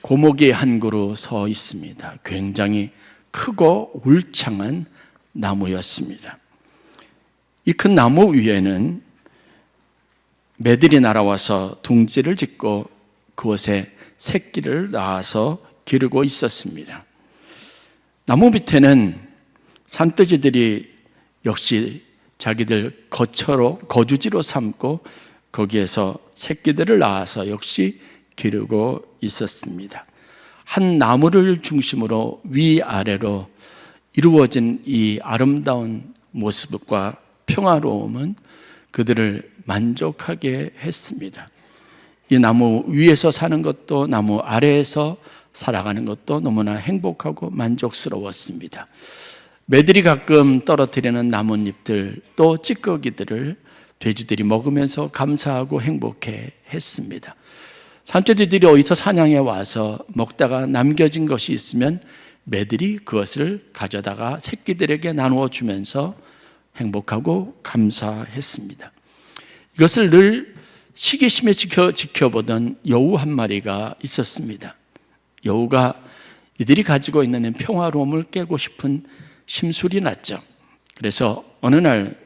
고목이 한 그루 서 있습니다. 굉장히 크고 울창한 나무였습니다. 이 큰 나무 위에는 매들이 날아와서 둥지를 짓고 그곳에 새끼를 낳아서 기르고 있었습니다. 나무 밑에는 산돼지들이 역시 자기들 거주지로 삼고 거기에서 새끼들을 낳아서 역시 기르고 있었습니다. 한 나무를 중심으로 위아래로 이루어진 이 아름다운 모습과 평화로움은 그들을 만족하게 했습니다. 이 나무 위에서 사는 것도 나무 아래에서 살아가는 것도 너무나 행복하고 만족스러웠습니다. 매들이 가끔 떨어뜨리는 나뭇잎들 또 찌꺼기들을 돼지들이 먹으면서 감사하고 행복해 했습니다. 산돼지들이 어디서 사냥해 와서 먹다가 남겨진 것이 있으면 매들이 그것을 가져다가 새끼들에게 나누어 주면서 행복하고 감사했습니다. 이것을 늘 시기심에 지켜보던 여우 한 마리가 있었습니다. 여우가 이들이 가지고 있는 평화로움을 깨고 싶은 심술이 났죠. 그래서 어느 날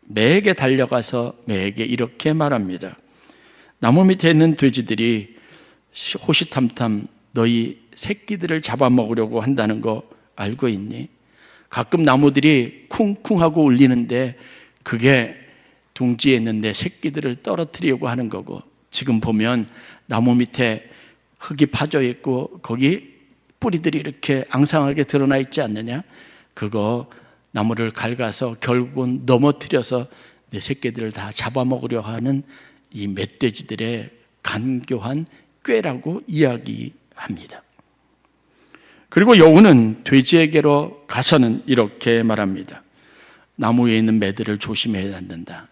매에게 달려가서 매에게 이렇게 말합니다. 나무 밑에 있는 돼지들이 호시탐탐 너희 새끼들을 잡아먹으려고 한다는 거 알고 있니? 가끔 나무들이 쿵쿵하고 울리는데 그게 둥지에 있는 내 새끼들을 떨어뜨리려고 하는 거고, 지금 보면 나무 밑에 흙이 파져 있고 거기 뿌리들이 이렇게 앙상하게 드러나 있지 않느냐? 그거 나무를 갉아서 결국은 넘어뜨려서 내 새끼들을 다 잡아먹으려 하는 이 멧돼지들의 간교한 꾀라고 이야기합니다. 그리고 여우는 돼지에게로 가서는 이렇게 말합니다. 나무 위에 있는 매들을 조심해야 한다.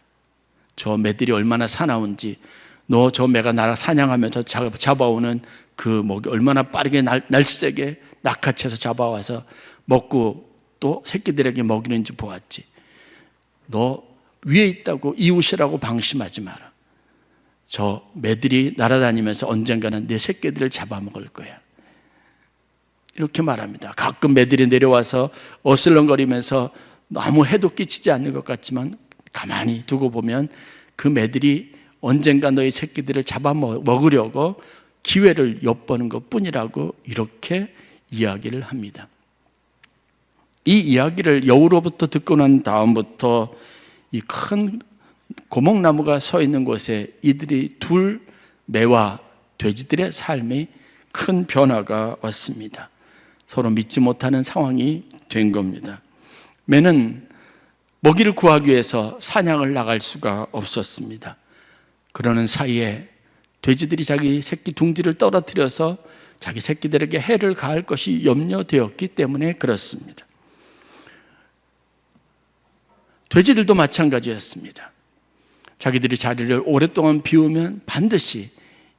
저 매들이 얼마나 사나운지, 너 저 매가 나를 사냥하면서 잡아오는 그 목이 얼마나 빠르게 날쌔게 낚아채서 잡아와서 먹고 또 새끼들에게 먹이는지 보았지. 너 위에 있다고 이웃이라고 방심하지 마라. 저 매들이 날아다니면서 언젠가는 내 새끼들을 잡아먹을 거야. 이렇게 말합니다. 가끔 매들이 내려와서 어슬렁거리면서 아무 해도 끼치지 않는 것 같지만 가만히 두고 보면 그 매들이 언젠가 너희 새끼들을 잡아먹으려고 기회를 엿보는 것뿐이라고 이렇게 이야기를 합니다. 이 이야기를 여우로부터 듣고 난 다음부터 이 큰 고목나무가 서 있는 곳에 이들이 둘 매와 돼지들의 삶에 큰 변화가 왔습니다. 서로 믿지 못하는 상황이 된 겁니다. 매는 먹이를 구하기 위해서 사냥을 나갈 수가 없었습니다. 그러는 사이에 돼지들이 자기 새끼 둥지를 떨어뜨려서 자기 새끼들에게 해를 가할 것이 염려되었기 때문에 그렇습니다. 돼지들도 마찬가지였습니다. 자기들이 자리를 오랫동안 비우면 반드시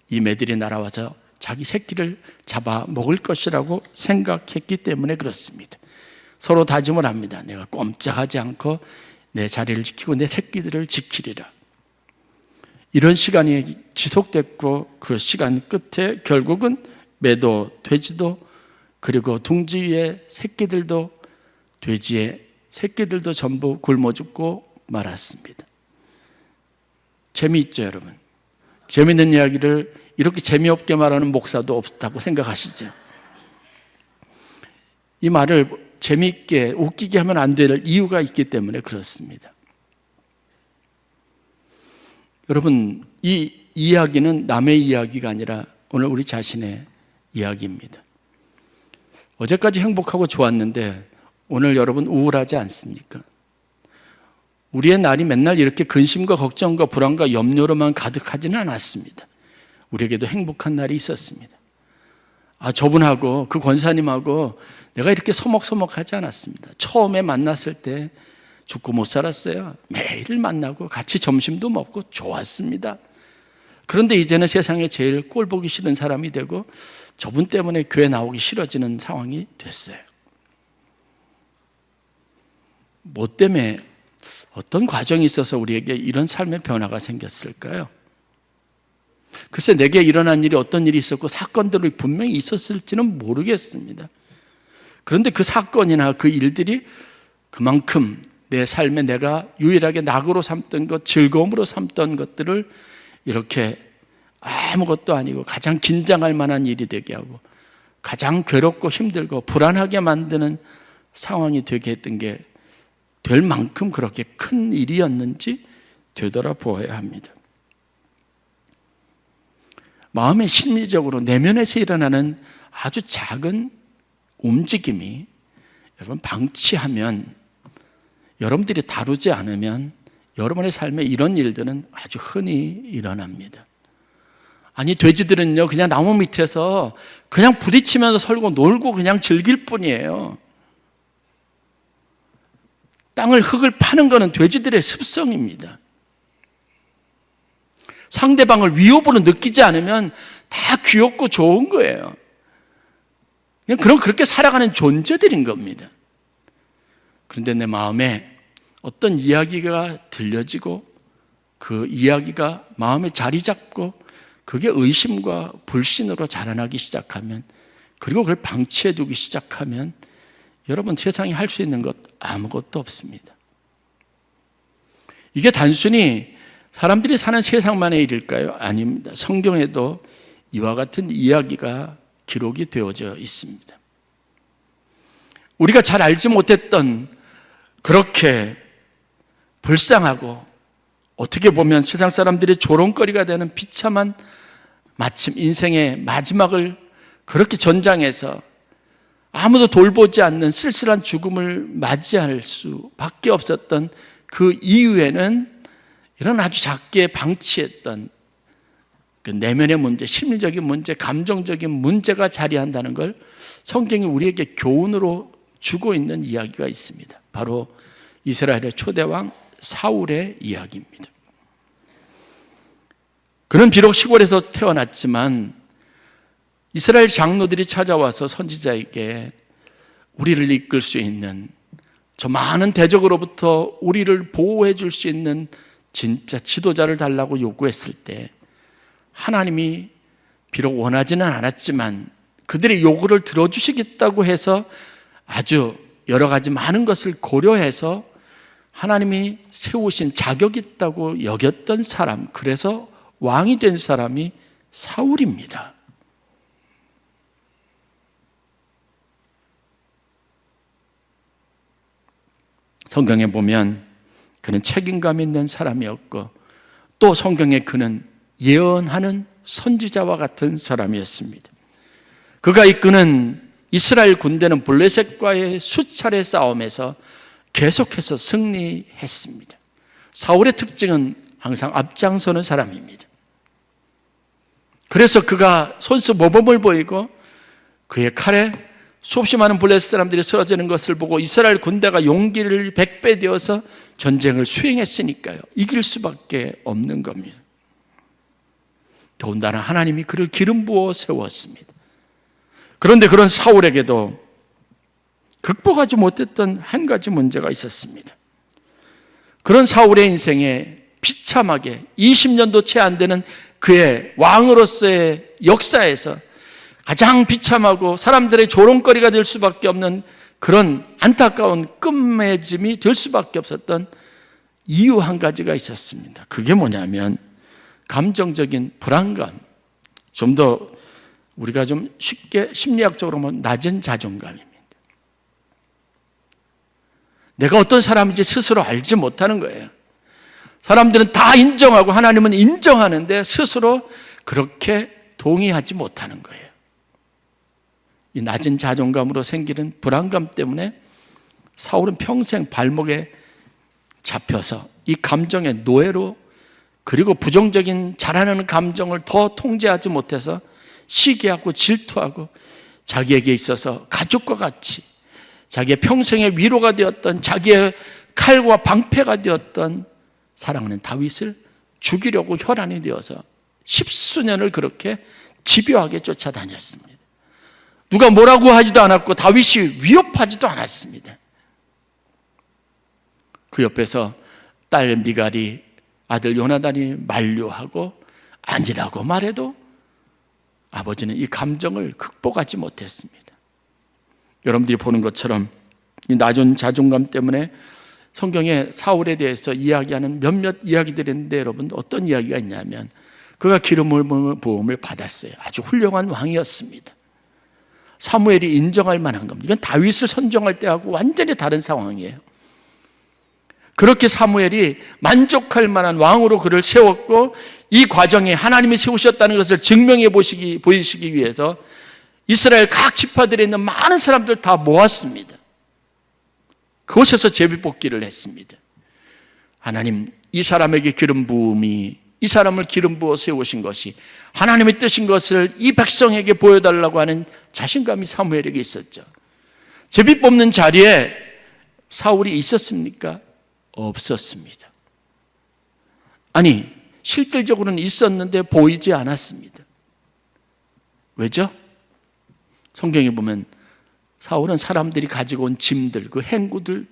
이 매들이 날아와서 자기 새끼를 잡아 먹을 것이라고 생각했기 때문에 그렇습니다. 서로 다짐을 합니다. 내가 꼼짝하지 않고 내 자리를 지키고 내 새끼들을 지키리라. 이런 시간이 지속됐고 그 시간 끝에 결국은 매도 돼지도 그리고 둥지 위의 새끼들도 돼지의 새끼들도 전부 굶어 죽고 말았습니다. 재미있죠, 여러분? 재미있는 이야기를 이렇게 재미없게 말하는 목사도 없다고 생각하시죠? 이 말을 재미있게 웃기게 하면 안 될 이유가 있기 때문에 그렇습니다. 여러분, 이 이야기는 남의 이야기가 아니라 오늘 우리 자신의 이야기입니다. 어제까지 행복하고 좋았는데 오늘 여러분 우울하지 않습니까? 우리의 날이 맨날 이렇게 근심과 걱정과 불안과 염려로만 가득하지는 않았습니다. 우리에게도 행복한 날이 있었습니다. 저분하고 그 권사님하고 내가 이렇게 서먹서먹하지 않았습니다. 처음에 만났을 때 죽고 못 살았어요. 매일 만나고 같이 점심도 먹고 좋았습니다. 그런데 이제는 세상에 제일 꼴 보기 싫은 사람이 되고 저분 때문에 교회 나오기 싫어지는 상황이 됐어요. 뭐 때문에 어떤 과정이 있어서 우리에게 이런 삶의 변화가 생겼을까요? 글쎄 내게 일어난 일이 어떤 일이 있었고 사건들이 분명히 있었을지는 모르겠습니다. 그런데 그 사건이나 그 일들이 그만큼 내 삶에 내가 유일하게 낙으로 삼던 것, 즐거움으로 삼던 것들을 이렇게 아무것도 아니고 가장 긴장할 만한 일이 되게 하고 가장 괴롭고 힘들고 불안하게 만드는 상황이 되게 했던 게 될 만큼 그렇게 큰 일이었는지 되돌아보아야 합니다. 마음의 심리적으로 내면에서 일어나는 아주 작은 움직임이 여러분 방치하면, 여러분들이 다루지 않으면 여러분의 삶에 이런 일들은 아주 흔히 일어납니다. 아니 돼지들은요 그냥 나무 밑에서 그냥 부딪히면서 살고 놀고 그냥 즐길 뿐이에요. 땅을 흙을 파는 것은 돼지들의 습성입니다. 상대방을 위협으로 느끼지 않으면 다 귀엽고 좋은 거예요. 그냥 그렇게 살아가는 존재들인 겁니다. 그런데 내 마음에 어떤 이야기가 들려지고 그 이야기가 마음에 자리 잡고 그게 의심과 불신으로 자라나기 시작하면, 그리고 그걸 방치해 두기 시작하면 여러분 세상에 할 수 있는 것 아무것도 없습니다. 이게 단순히 사람들이 사는 세상만의 일일까요? 아닙니다. 성경에도 이와 같은 이야기가 기록이 되어져 있습니다. 우리가 잘 알지 못했던 그렇게 불쌍하고 어떻게 보면 세상 사람들이 조롱거리가 되는 비참한 마침 인생의 마지막을 그렇게 전장해서 아무도 돌보지 않는 쓸쓸한 죽음을 맞이할 수밖에 없었던 그 이유에는 이런 아주 작게 방치했던 그 내면의 문제, 심리적인 문제, 감정적인 문제가 자리한다는 걸 성경이 우리에게 교훈으로 주고 있는 이야기가 있습니다. 바로 이스라엘의 초대왕 사울의 이야기입니다. 그는 비록 시골에서 태어났지만 이스라엘 장로들이 찾아와서 선지자에게 우리를 이끌 수 있는, 저 많은 대적으로부터 우리를 보호해 줄 수 있는 진짜 지도자를 달라고 요구했을 때 하나님이 비록 원하지는 않았지만 그들의 요구를 들어주시겠다고 해서 아주 여러 가지 많은 것을 고려해서 하나님이 세우신 자격이 있다고 여겼던 사람, 그래서 왕이 된 사람이 사울입니다. 성경에 보면 그는 책임감 있는 사람이었고 또 성경에 그는 예언하는 선지자와 같은 사람이었습니다. 그가 이끄는 이스라엘 군대는 블레셋과의 수차례 싸움에서 계속해서 승리했습니다. 사울의 특징은 항상 앞장서는 사람입니다. 그래서 그가 손수 모범을 보이고 그의 칼에 수없이 많은 블레셋 사람들이 쓰러지는 것을 보고 이스라엘 군대가 용기를 100배 되어서 전쟁을 수행했으니까요, 이길 수밖에 없는 겁니다. 더군다나 하나님이 그를 기름 부어 세웠습니다. 그런데 그런 사울에게도 극복하지 못했던 한 가지 문제가 있었습니다. 그런 사울의 인생에 비참하게 20년도 채 안 되는 그의 왕으로서의 역사에서 가장 비참하고 사람들의 조롱거리가 될 수밖에 없는 그런 안타까운 끝맺음이 될 수밖에 없었던 이유 한 가지가 있었습니다. 그게 뭐냐면 감정적인 불안감, 좀 더 우리가 좀 쉽게 심리학적으로 보면 낮은 자존감입니다. 내가 어떤 사람인지 스스로 알지 못하는 거예요. 사람들은 다 인정하고 하나님은 인정하는데 스스로 그렇게 동의하지 못하는 거예요. 이 낮은 자존감으로 생기는 불안감 때문에 사울은 평생 발목에 잡혀서 이 감정의 노예로, 그리고 부정적인 자라나는 감정을 더 통제하지 못해서 시기하고 질투하고 자기에게 있어서 가족과 같이 자기의 평생의 위로가 되었던, 자기의 칼과 방패가 되었던 사랑하는 다윗을 죽이려고 혈안이 되어서 10수년을 그렇게 집요하게 쫓아다녔습니다. 누가 뭐라고 하지도 않았고 다윗이 위협하지도 않았습니다. 그 옆에서 딸 미갈이 아들 요나단이 만류하고 아니라고 말해도 아버지는 이 감정을 극복하지 못했습니다. 여러분들이 보는 것처럼 이 낮은 자존감 때문에 성경에 사울에 대해서 이야기하는 몇몇 이야기들이 있는데, 여러분 어떤 이야기가 있냐면 그가 기름 부음을 받았어요. 아주 훌륭한 왕이었습니다. 사무엘이 인정할 만한 겁니다. 이건 다윗을 선정할 때하고 완전히 다른 상황이에요. 그렇게 사무엘이 만족할 만한 왕으로 그를 세웠고, 이 과정에 하나님이 세우셨다는 것을 증명해 보이시기 위해서 이스라엘 각 지파들에 있는 많은 사람들 다 모았습니다. 그곳에서 제비뽑기를 했습니다. 하나님, 이 사람에게 기름 부음이, 이 사람을 기름 부어 세우신 것이 하나님의 뜻인 것을 이 백성에게 보여달라고 하는 자신감이 사무엘에게 있었죠. 제비 뽑는 자리에 사울이 있었습니까? 없었습니다. 아니, 실질적으로는 있었는데 보이지 않았습니다. 왜죠? 성경에 보면 사울은 사람들이 가지고 온 짐들, 그 행구들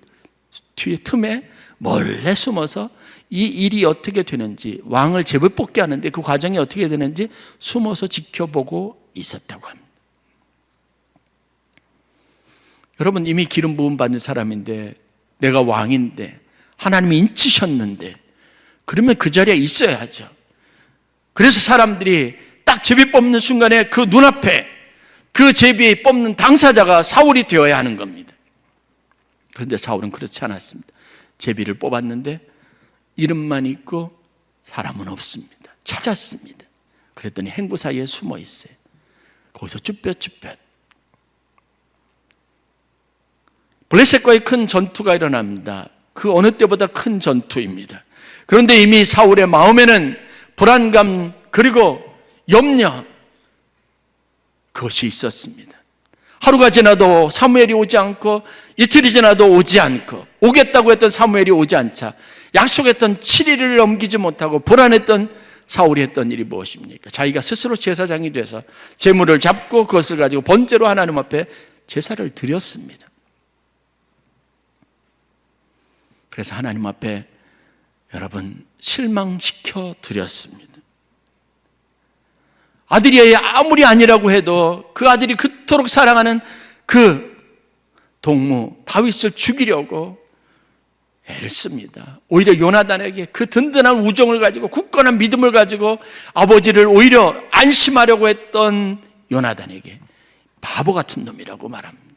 뒤에 틈에 몰래 숨어서 이 일이 어떻게 되는지, 왕을 제비 뽑게 하는데 그 과정이 어떻게 되는지 숨어서 지켜보고 있었다고 합니다. 여러분, 이미 기름 부음 받는 사람인데, 내가 왕인데, 하나님이 인치셨는데, 그러면 그 자리에 있어야죠. 그래서 사람들이 딱 제비 뽑는 순간에 그 눈앞에 그 제비 뽑는 당사자가 사울이 되어야 하는 겁니다. 그런데 사울은 그렇지 않았습니다. 제비를 뽑았는데 이름만 있고 사람은 없습니다. 찾았습니다. 그랬더니 행구 사이에 숨어 있어요. 거기서 쭈뼛쭈뼛. 블레셋과의 큰 전투가 일어납니다. 그 어느 때보다 큰 전투입니다. 그런데 이미 사울의 마음에는 불안감, 그리고 염려, 그것이 있었습니다. 하루가 지나도 사무엘이 오지 않고, 이틀이 지나도 오지 않고, 오겠다고 했던 사무엘이 오지 않자 약속했던 7일을 넘기지 못하고 불안했던 사울이 했던 일이 무엇입니까? 자기가 스스로 제사장이 돼서 제물을 잡고 그것을 가지고 번제로 하나님 앞에 제사를 드렸습니다. 그래서 하나님 앞에 여러분 실망시켜 드렸습니다. 아들이 아무리 아니라고 해도 그 아들이 그토록 사랑하는 그 동무 다윗을 죽이려고 애를 씁니다. 오히려 요나단에게 그 든든한 우정을 가지고 굳건한 믿음을 가지고 아버지를 오히려 안심하려고 했던 요나단에게 바보 같은 놈이라고 말합니다.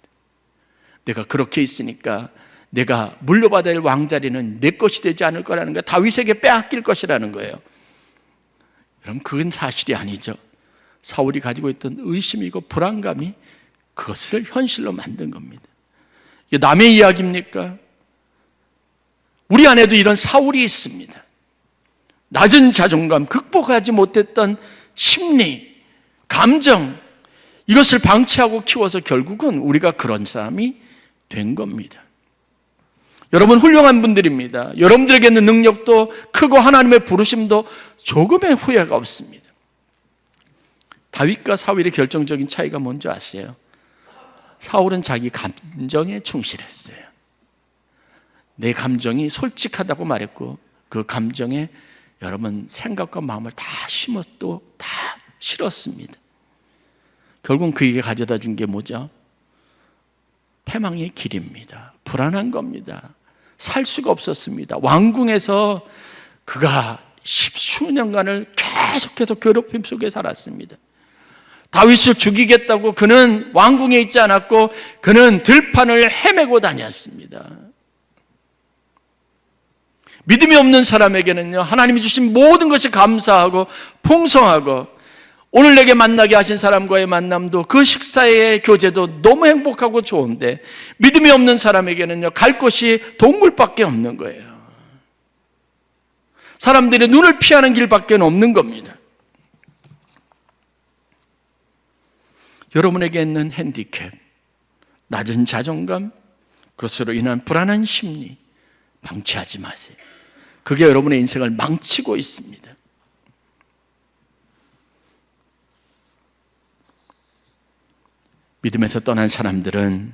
내가 그렇게 있으니까 내가 물려받아야 할 왕자리는 내 것이 되지 않을 거라는 거예요. 다윗에게 빼앗길 것이라는 거예요. 여러분, 그건 사실이 아니죠. 사울이 가지고 있던 의심이고 불안감이 그것을 현실로 만든 겁니다. 이게 남의 이야기입니까? 우리 안에도 이런 사울이 있습니다. 낮은 자존감, 극복하지 못했던 심리, 감정, 이것을 방치하고 키워서 결국은 우리가 그런 사람이 된 겁니다. 여러분 훌륭한 분들입니다. 여러분들에게 있는 능력도 크고 하나님의 부르심도 조금의 후회가 없습니다. 다윗과 사울의 결정적인 차이가 뭔지 아세요? 사울은 자기 감정에 충실했어요. 내 감정이 솔직하다고 말했고, 그 감정에 여러분 생각과 마음을 다 심었고 다 실었습니다. 결국 그에게 가져다 준 게 뭐죠? 패망의 길입니다. 불안한 겁니다. 살 수가 없었습니다. 왕궁에서 그가 십수년간을 계속해서 괴롭힘 속에 살았습니다. 다윗을 죽이겠다고 그는 왕궁에 있지 않았고 그는 들판을 헤매고 다녔습니다. 믿음이 없는 사람에게는요, 하나님이 주신 모든 것이 감사하고 풍성하고, 오늘 내게 만나게 하신 사람과의 만남도 그 식사의 교제도 너무 행복하고 좋은데, 믿음이 없는 사람에게는요, 갈 곳이 동굴밖에 없는 거예요. 사람들이 눈을 피하는 길밖에 없는 겁니다. 여러분에게 있는 핸디캡, 낮은 자존감, 그것으로 인한 불안한 심리, 방치하지 마세요. 그게 여러분의 인생을 망치고 있습니다. 믿음에서 떠난 사람들은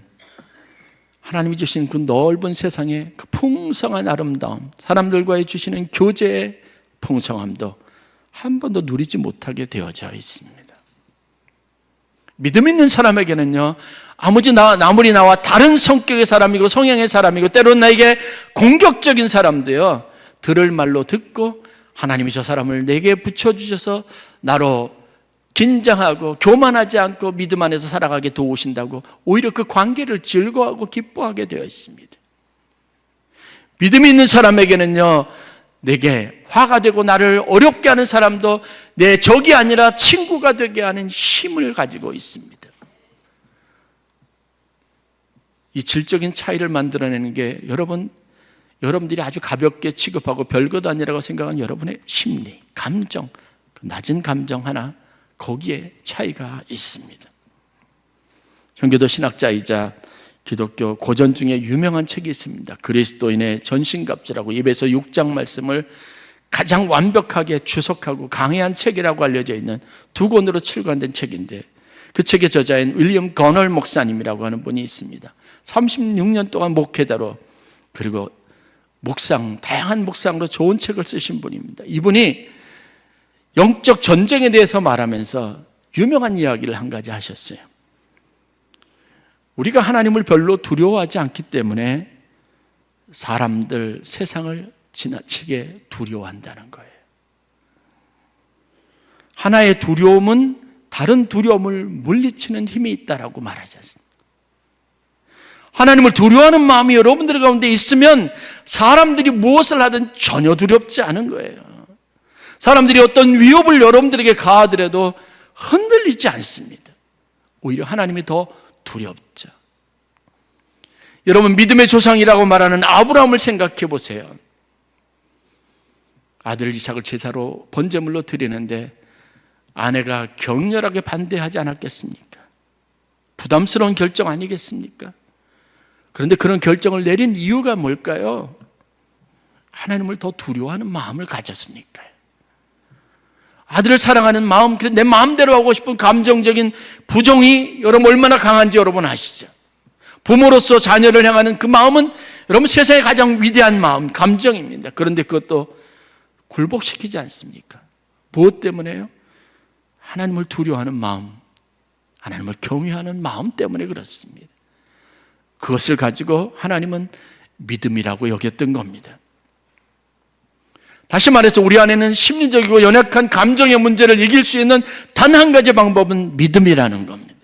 하나님이 주신 그 넓은 세상의 그 풍성한 아름다움, 사람들과의 주시는 교제의 풍성함도 한 번도 누리지 못하게 되어져 있습니다. 믿음 있는 사람에게는요, 아무리 나와 다른 성격의 사람이고 성향의 사람이고 때로는 나에게 공격적인 사람도요, 들을 말로 듣고 하나님이 저 사람을 내게 붙여주셔서 나로 긴장하고 교만하지 않고 믿음 안에서 살아가게 도우신다고 오히려 그 관계를 즐거워하고 기뻐하게 되어 있습니다. 믿음이 있는 사람에게는요, 내게 화가 되고 나를 어렵게 하는 사람도 내 적이 아니라 친구가 되게 하는 힘을 가지고 있습니다. 이 질적인 차이를 만들어내는 게 여러분들이 아주 가볍게 취급하고 별것 아니라고 생각하는 여러분의 심리, 감정, 그 낮은 감정 하나, 거기에 차이가 있습니다. 현교도 신학자이자 기독교 고전 중에 유명한 책이 있습니다. 그리스도인의 전신갑주라고 에베소 6장 말씀을 가장 완벽하게 주석하고 강해한 책이라고 알려져 있는 두 권으로 출간된 책인데, 그 책의 저자인 윌리엄 거널 목사님이라고 하는 분이 있습니다. 36년 동안 목회자로, 그리고 다양한 묵상으로 좋은 책을 쓰신 분입니다. 이분이 영적 전쟁에 대해서 말하면서 유명한 이야기를 한 가지 하셨어요. 우리가 하나님을 별로 두려워하지 않기 때문에 사람들, 세상을 지나치게 두려워한다는 거예요. 하나의 두려움은 다른 두려움을 물리치는 힘이 있다라고 말하지 않습니까? 하나님을 두려워하는 마음이 여러분들 가운데 있으면 사람들이 무엇을 하든 전혀 두렵지 않은 거예요. 사람들이 어떤 위협을 여러분들에게 가하더라도 흔들리지 않습니다. 오히려 하나님이 더 두렵죠. 여러분, 믿음의 조상이라고 말하는 아브라함을 생각해 보세요. 아들 이삭을 제사로 번제물로 드리는데 아내가 격렬하게 반대하지 않았겠습니까? 부담스러운 결정 아니겠습니까? 그런데 그런 결정을 내린 이유가 뭘까요? 하나님을 더 두려워하는 마음을 가졌으니까요. 아들을 사랑하는 마음, 내 마음대로 하고 싶은 감정적인 부정이 여러분 얼마나 강한지 여러분 아시죠? 부모로서 자녀를 향하는 그 마음은 여러분 세상에 가장 위대한 마음, 감정입니다. 그런데 그것도 굴복시키지 않습니까? 무엇 때문에요? 하나님을 두려워하는 마음, 하나님을 경외하는 마음 때문에 그렇습니다. 그것을 가지고 하나님은 믿음이라고 여겼던 겁니다. 다시 말해서 우리 안에는 심리적이고 연약한 감정의 문제를 이길 수 있는 단 한 가지 방법은 믿음이라는 겁니다.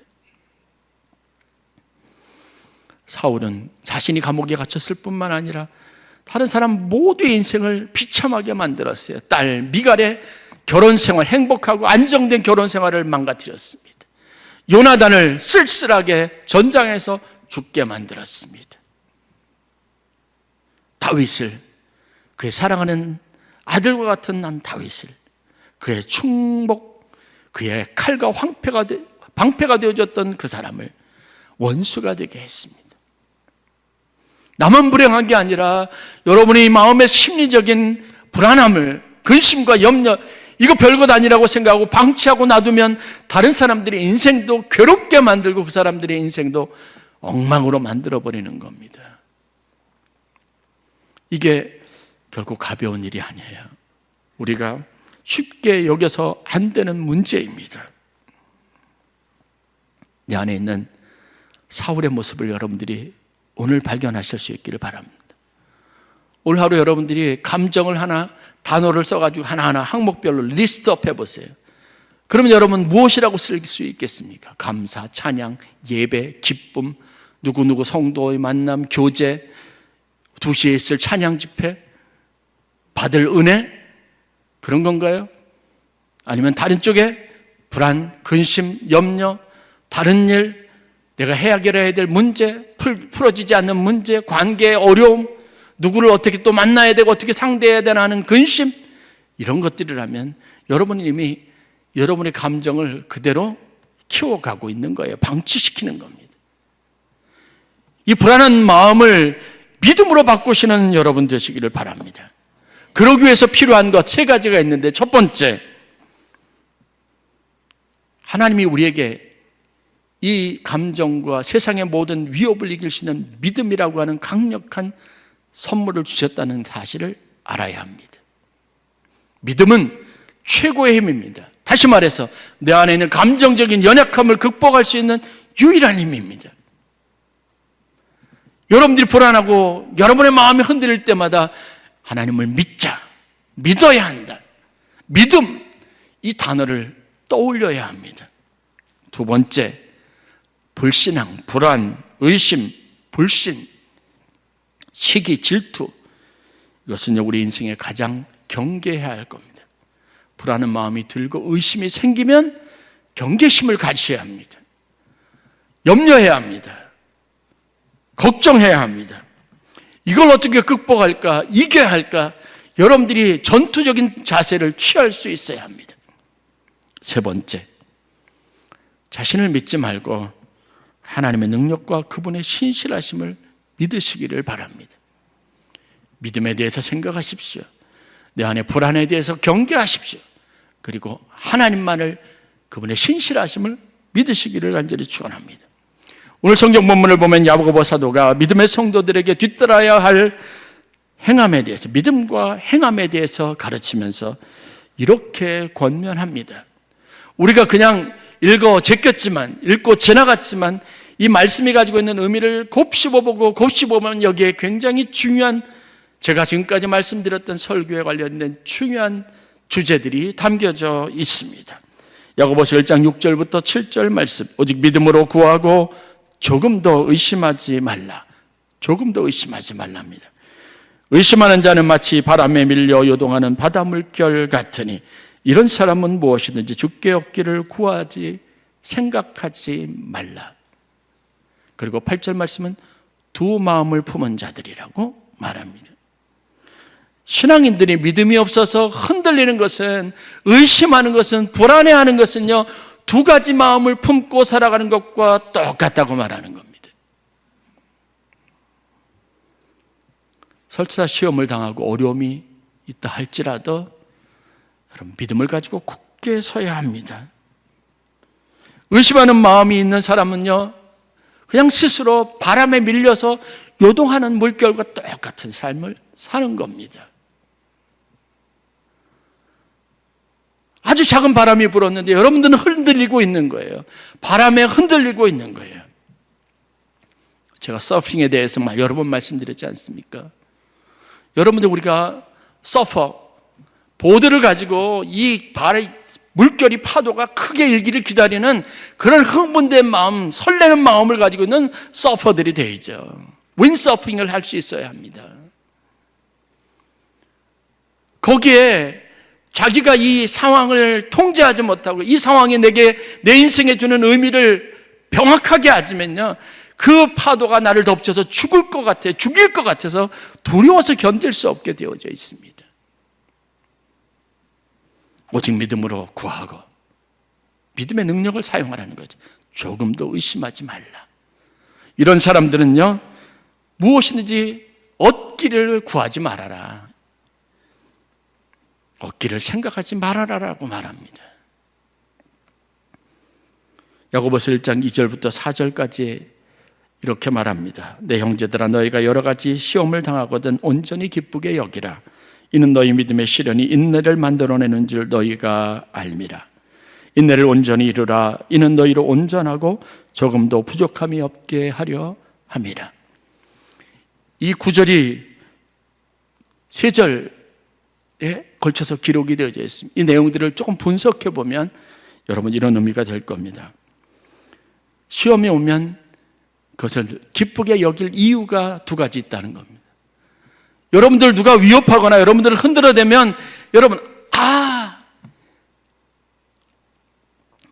사울은 자신이 감옥에 갇혔을 뿐만 아니라 다른 사람 모두의 인생을 비참하게 만들었어요. 딸 미갈의 결혼생활, 행복하고 안정된 결혼생활을 망가뜨렸습니다. 요나단을 쓸쓸하게 전장에서 죽게 만들었습니다. 다윗을, 그의 사랑하는 아들과 같은 난 다윗을, 그의 충복, 그의 칼과 방패가 되어줬던 그 사람을 원수가 되게 했습니다. 나만 불행한 게 아니라 여러분의 마음의 심리적인 불안함을, 근심과 염려, 이거 별것 아니라고 생각하고 방치하고 놔두면 다른 사람들의 인생도 괴롭게 만들고 그 사람들의 인생도 엉망으로 만들어버리는 겁니다. 이게 결코 가벼운 일이 아니에요. 우리가 쉽게 여겨서 안 되는 문제입니다. 내 안에 있는 사울의 모습을 여러분들이 오늘 발견하실 수 있기를 바랍니다. 오늘 하루 여러분들이 감정을 하나, 단어를 써가지고 하나하나 항목별로 리스트업 해보세요. 그러면 여러분 무엇이라고 쓸 수 있겠습니까? 감사, 찬양, 예배, 기쁨, 누구누구 성도의 만남, 교제, 2시에 있을 찬양 집회, 받을 은혜, 그런 건가요? 아니면 다른 쪽에 불안, 근심, 염려, 다른 일, 내가 해결해야 될 문제, 풀어지지 않는 문제, 관계의 어려움, 누구를 어떻게 또 만나야 되고 어떻게 상대해야 되나 하는 근심, 이런 것들이라면 여러분이 이미 여러분의 감정을 그대로 키워가고 있는 거예요. 방치시키는 겁니다. 이 불안한 마음을 믿음으로 바꾸시는 여러분 되시기를 바랍니다. 그러기 위해서 필요한 것 3가지가 있는데, 첫 번째, 하나님이 우리에게 이 감정과 세상의 모든 위협을 이길 수 있는 믿음이라고 하는 강력한 선물을 주셨다는 사실을 알아야 합니다. 믿음은 최고의 힘입니다. 다시 말해서 내 안에 있는 감정적인 연약함을 극복할 수 있는 유일한 힘입니다. 여러분들이 불안하고 여러분의 마음이 흔들릴 때마다 하나님을 믿자, 믿어야 한다. 믿음, 이 단어를 떠올려야 합니다. 두 번째, 불신앙, 불안, 의심, 불신, 시기, 질투. 이것은 우리 인생에 가장 경계해야 할 겁니다. 불안한 마음이 들고 의심이 생기면 경계심을 가지셔야 합니다. 염려해야 합니다. 걱정해야 합니다. 이걸 어떻게 극복할까, 이겨야 할까, 여러분들이 전투적인 자세를 취할 수 있어야 합니다. 세 번째, 자신을 믿지 말고 하나님의 능력과 그분의 신실하심을 믿으시기를 바랍니다. 믿음에 대해서 생각하십시오. 내 안의 불안에 대해서 경계하십시오. 그리고 하나님만을, 그분의 신실하심을 믿으시기를 간절히 축원합니다. 오늘 성경 본문을 보면 야고보 사도가 믿음의 성도들에게 뒤따라야 할 행함에 대해서, 믿음과 행함에 대해서 가르치면서 이렇게 권면합니다. 우리가 그냥 읽고 지나갔지만 이 말씀이 가지고 있는 의미를 곱씹어보면 여기에 굉장히 중요한, 제가 지금까지 말씀드렸던 설교에 관련된 중요한 주제들이 담겨져 있습니다. 야고보서 1장 6절부터 7절 말씀, 오직 믿음으로 구하고 조금도 의심하지 말라. 조금도 의심하지 말랍니다. 의심하는 자는 마치 바람에 밀려 요동하는 바다 물결 같으니 이런 사람은 무엇이든지 주께 얻기를 구하지 생각하지 말라. 그리고 8절 말씀은 두 마음을 품은 자들이라고 말합니다. 신앙인들이 믿음이 없어서 흔들리는 것은, 의심하는 것은, 불안해하는 것은요, 두 가지 마음을 품고 살아가는 것과 똑같다고 말하는 겁니다. 설사 시험을 당하고 어려움이 있다 할지라도 여러분, 믿음을 가지고 굳게 서야 합니다. 의심하는 마음이 있는 사람은요, 그냥 스스로 바람에 밀려서 요동하는 물결과 똑같은 삶을 사는 겁니다. 아주 작은 바람이 불었는데 여러분들은 흔들리고 있는 거예요. 바람에 흔들리고 있는 거예요. 제가 서핑에 대해서 여러 번 말씀드렸지 않습니까? 여러분들, 우리가 보드를 가지고 이 물결이 파도가 크게 일기를 기다리는 그런 흥분된 마음, 설레는 마음을 가지고 있는 서퍼들이 되죠. 윈서핑을 할 수 있어야 합니다. 거기에 자기가 이 상황을 통제하지 못하고 이 상황이 내 인생에 주는 의미를 명확하게 하지면요, 그 파도가 나를 덮쳐서 죽일 것 같아서 두려워서 견딜 수 없게 되어져 있습니다. 오직 믿음으로 구하고 믿음의 능력을 사용하라는 거죠. 조금도 의심하지 말라. 이런 사람들은요, 무엇이든지 얻기를 구하지 말아라, 얻기를 생각하지 말아라라고 말합니다. 야고보서 1장 2절부터 4절까지 이렇게 말합니다. 내 형제들아, 너희가 여러 가지 시험을 당하거든 온전히 기쁘게 여기라. 이는 너희 믿음의 시련이 인내를 만들어내는 줄 너희가 알미라. 인내를 온전히 이루라. 이는 너희로 온전하고 조금도 부족함이 없게 하려 함이라. 이 구절이 3절에 걸쳐서 기록이 되어져 있습니다. 이 내용들을 조금 분석해 보면 여러분, 이런 의미가 될 겁니다. 시험이 오면 그것을 기쁘게 여길 이유가 두 가지 있다는 겁니다. 여러분들 누가 위협하거나 여러분들을 흔들어대면 여러분,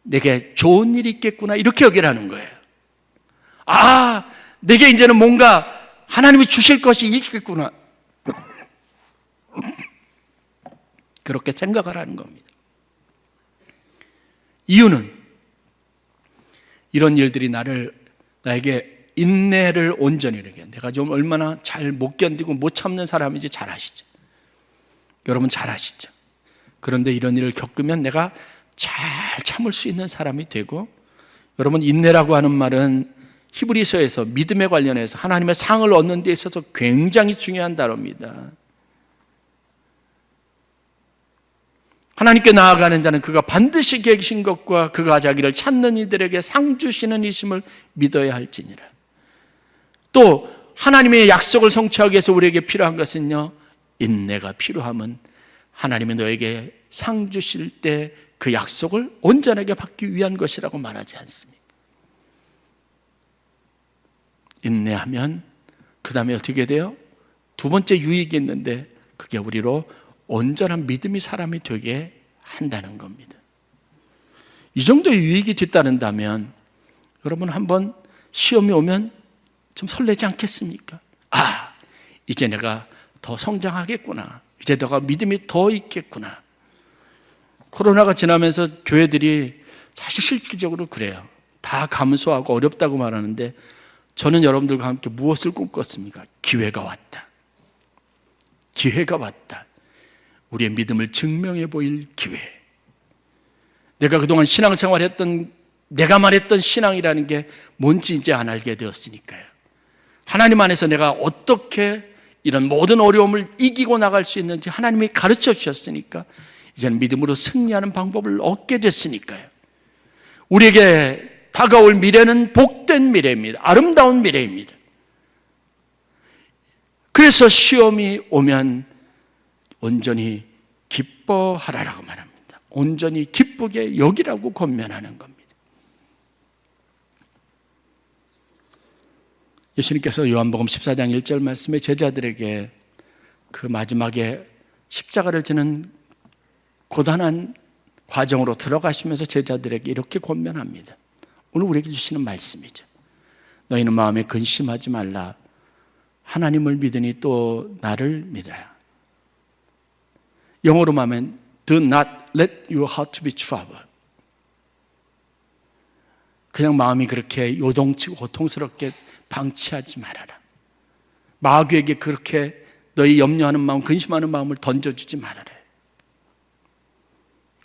내게 좋은 일이 있겠구나, 이렇게 여기라는 거예요. 내게 이제는 뭔가 하나님이 주실 것이 있겠구나, 그렇게 생각하라는 겁니다. 이유는 이런 일들이 나에게 인내를 온전히 이루게, 내가 좀 얼마나 잘 못 견디고 못 참는 사람인지 잘 아시죠? 여러분 잘 아시죠? 그런데 이런 일을 겪으면 내가 잘 참을 수 있는 사람이 되고, 여러분, 인내라고 하는 말은 히브리서에서 믿음에 관련해서 하나님의 상을 얻는 데 있어서 굉장히 중요한 단어입니다. 하나님께 나아가는 자는 그가 반드시 계신 것과 그가 자기를 찾는 이들에게 상 주시는 이심을 믿어야 할지니라. 또 하나님의 약속을 성취하기 위해서 우리에게 필요한 것은요, 인내가 필요함은 하나님이 너에게 상 주실 때 그 약속을 온전하게 받기 위한 것이라고 말하지 않습니까? 인내하면 그 다음에 어떻게 돼요? 두 번째 유익이 있는데 그게 우리로 온전한 믿음의 사람이 되게 한다는 겁니다. 이 정도의 유익이 뒤따른다면 여러분 한번 시험이 오면 좀 설레지 않겠습니까? 아, 이제 내가 더 성장하겠구나. 이제 내가 믿음이 더 있겠구나. 코로나가 지나면서 교회들이 사실 실질적으로 그래요. 다 감소하고 어렵다고 말하는데 저는 여러분들과 함께 무엇을 꿈꿨습니까? 기회가 왔다. 기회가 왔다. 우리의 믿음을 증명해 보일 기회. 내가 그동안 신앙생활했던, 내가 말했던 신앙이라는 게 뭔지 이제 안 알게 되었으니까요. 하나님 안에서 내가 어떻게 이런 모든 어려움을 이기고 나갈 수 있는지 하나님이 가르쳐 주셨으니까 이제는 믿음으로 승리하는 방법을 얻게 됐으니까요. 우리에게 다가올 미래는 복된 미래입니다. 아름다운 미래입니다. 그래서 시험이 오면 온전히 기뻐하라라고 말합니다. 온전히 기쁘게 여기라고 권면하는 겁니다. 예수님께서 요한복음 14장 1절 말씀에 제자들에게 그 마지막에 십자가를 지는 고단한 과정으로 들어가시면서 제자들에게 이렇게 권면합니다. 오늘 우리에게 주시는 말씀이죠. 너희는 마음에 근심하지 말라. 하나님을 믿으니 또 나를 믿어라. 영어로 말하면 Do not let your heart be troubled. 그냥 마음이 그렇게 요동치고 고통스럽게 방치하지 말아라. 마귀에게 그렇게 너희 염려하는 마음, 근심하는 마음을 던져주지 말아라.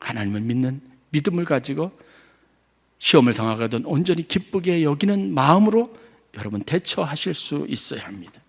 하나님을 믿는 믿음을 가지고 시험을 당하거든 온전히 기쁘게 여기는 마음으로 여러분 대처하실 수 있어야 합니다.